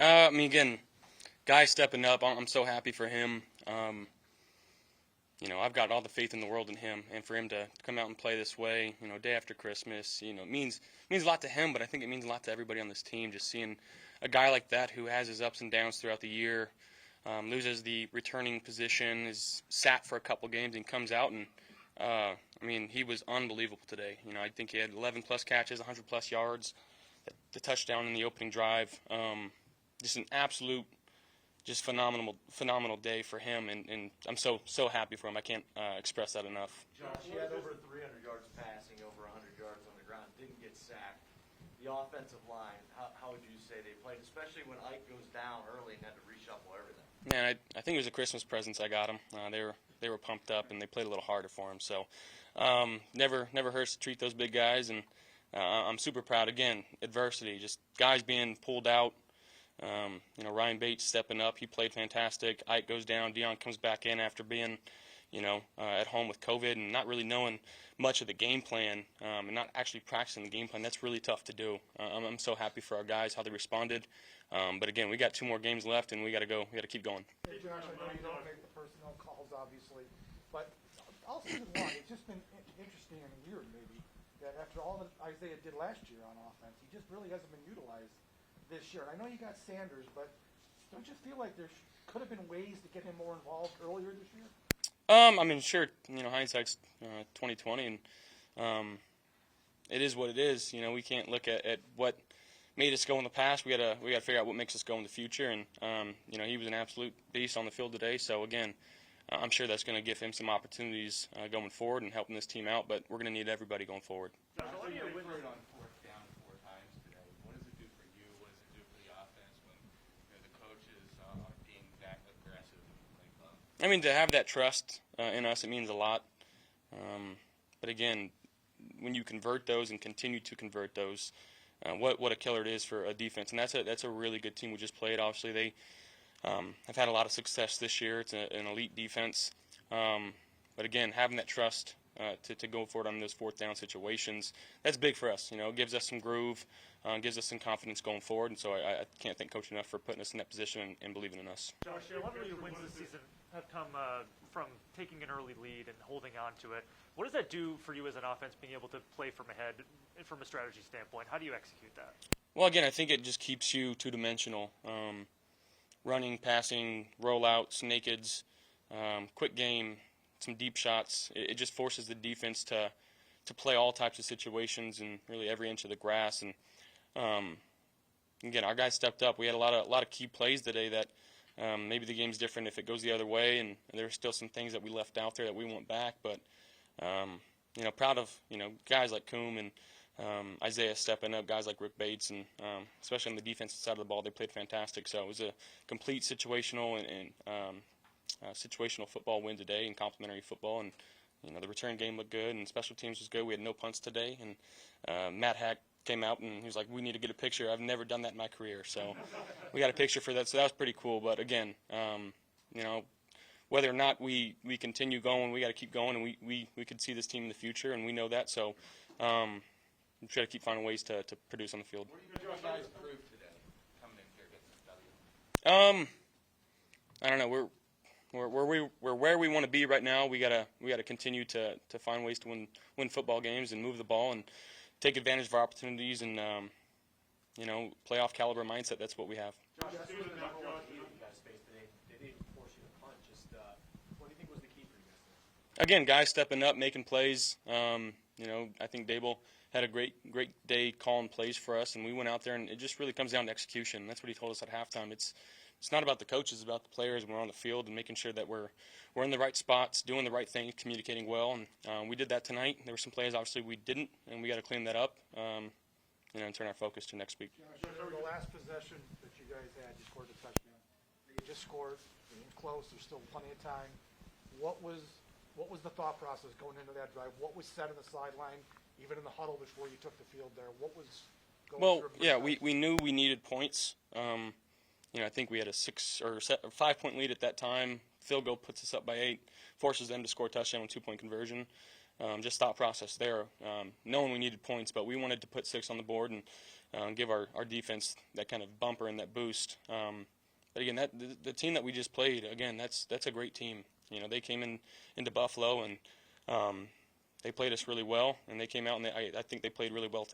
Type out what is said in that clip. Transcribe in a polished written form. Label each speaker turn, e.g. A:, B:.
A: I mean, again, guy stepping up. I'm so happy for him. I've got all the faith in the world in him, and for him to come out and play this way, day after Christmas, it means a lot to him, but I think it means a lot to everybody on this team. Just seeing a guy like that who has his ups and downs throughout the year, loses the returning position, is sat for a couple games, and comes out and he was unbelievable today. I think he had 11 plus catches, 100 plus yards, the touchdown in the opening drive. Just an absolute. Just phenomenal day for him, and I'm so happy for him. I can't express that enough.
B: Josh, he had over 300 yards passing, over 100 yards on the ground, didn't get sacked. The offensive line, how would you say they played, especially when Ike goes down early and had to reshuffle everything?
A: Man, I think it was the Christmas presents I got him. They were pumped up, and they played a little harder for him. So never hurts to treat those big guys, and I'm super proud. Again, adversity, just guys being pulled out. Ryan Bates stepping up. He played fantastic. Ike goes down. Dion comes back in after being, at home with COVID and not really knowing much of the game plan and not actually practicing the game plan. That's really tough to do. I'm so happy for our guys, how they responded. But again, we got 2 more games left, and we got to go. We got to keep going.
C: Hey, Josh, I know you don't make the personnel calls, obviously, but all season long, it's just been interesting and weird, maybe, that after all that Isaiah did last year on offense, he just really hasn't been utilized this year. I know you got Sanders, but don't you feel like there could have been ways to get him more involved earlier this year?
A: Sure. Hindsight's 2020, and it is what it is. We can't look at what made us go in the past. We gotta figure out what makes us go in the future. And he was an absolute beast on the field today. So again, I'm sure that's going to give him some opportunities going forward and helping this team out. But we're going to need everybody going forward.
D: Josh, what do you win on 4th down 4 times today? What does it do for you? What does it do for the offense when the coaches are being that aggressive?
A: To have that trust in us, it means a lot. But again, when you convert those and continue to convert those, what a killer it is for a defense. And that's a really good team we just played. Obviously, they have had a lot of success this year. It's an elite defense. But again, having that trust to go forward on those 4th down situations, that's big for us. It gives us some groove, gives us some confidence going forward. And so I can't thank Coach enough for putting us in that position and believing in us.
E: Josh, a lot of your wins this season have come from taking an early lead and holding on to it. What does that do for you as an offense, being able to play from ahead and from a strategy standpoint? How do you execute that?
A: Well, again, I think it just keeps you two-dimensional. Running, passing, rollouts, nakeds, quick game, some deep shots. It just forces the defense to play all types of situations and really every inch of the grass. And again, our guys stepped up. We had a lot of key plays today that maybe the game's different if it goes the other way, and there's still some things that we left out there that we want back. But proud of guys like Coombe and Isaiah stepping up, guys like Rick Bates, and especially on the defensive side of the ball, they played fantastic. So it was a complete situational and situational football win today, and complementary football. And the return game looked good, and special teams was good. We had no punts today, and Matt Hack came out and he was like, "We need to get a picture. I've never done that in my career." So we got a picture for that. So that was pretty cool. But again, whether or not we continue going, we got to keep going, and we could see this team in the future, and we know that. So we try to keep finding ways to produce on the field.
D: What do you guys prove today coming in here getting this W?
A: I don't know. We're where we want to be right now. We gotta continue to find ways to win football games and move the ball and take advantage of our opportunities and playoff caliber mindset. That's what we have.
B: Josh, this was the number one key that you guys faced today. They didn't force you to punt. Just what do you think was the key for you guys today?
A: Again, guys stepping up, making plays. I think Dable had a great day calling plays for us, and we went out there, and it just really comes down to execution. That's what he told us at halftime. It's not about the coaches, it's about the players when we're on the field and making sure that we're in the right spots, doing the right thing, communicating well. And we did that tonight. There were some plays, obviously, we didn't, and we got to clean that up and turn our focus to next week.
C: Josh, the last possession that you guys had, you scored a touchdown. You just scored. It was close. There's still plenty of time. What was the thought process going into that drive? What was said on the sideline, even in the huddle before you took the field there? What was going through your mind?
A: we knew we needed points. I think we had a 5-point lead at that time. Field goal puts us up by 8, forces them to score a touchdown with 2-point conversion. Just thought process there, knowing we needed points, but we wanted to put 6 on the board, and give our defense that kind of bumper and that boost. But again, the team that we just played, again, that's a great team. You know, they came into Buffalo and they played us really well, and they came out and I think they played really well today.